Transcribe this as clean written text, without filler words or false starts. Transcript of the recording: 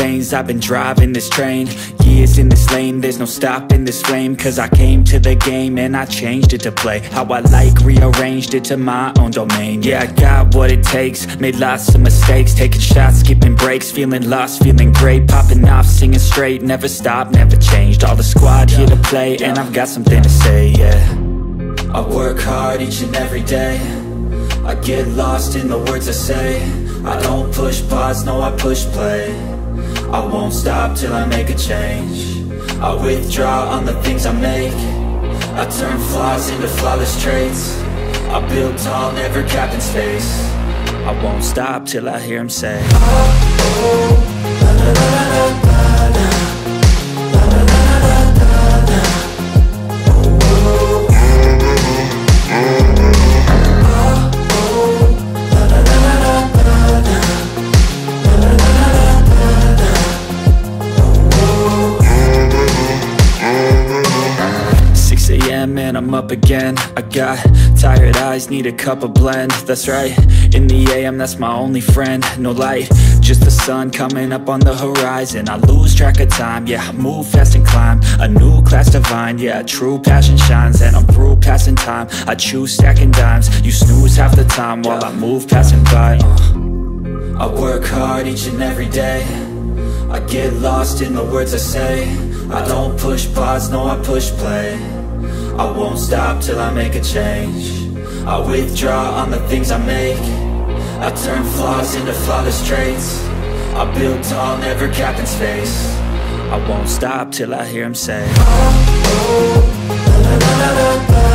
veins, I've been driving this train. Years in this lane, there's no stopping this flame. Cause I came to the game and I changed it to play how I like, rearranged it to my own domain. Yeah, I got what it takes, made lots of mistakes, taking shots, skipping breaks, feeling lost, feeling great, popping off, singing straight, never stopped, never changed. All the squad here to play, and I've got something to say, yeah. I work hard each and every day, I get lost in the words I say. I don't push pause, no, I push play. I won't stop till I make a change. I withdraw on the things I make. I turn flaws into flawless traits. I build tall, never capped in space. I won't stop till I hear him say, oh, oh, la, la, la, la, la, la. And I'm up again. I got tired eyes, need a cup of blend. That's right, in the AM, that's my only friend. No light, just the sun coming up on the horizon. I lose track of time, yeah, I move fast and climb a new class divine, yeah, true passion shines. And I'm through passing time, I choose stacking dimes. You snooze half the time while I move passing by. I work hard each and every day, I get lost in the words I say. I don't push pause, no, I push play. I won't stop till I make a change. I withdraw on the things I make. I turn flaws into flawless traits. I build tall, never capped in space. I won't stop till I hear him say, oh, oh, la, la, la, la, la.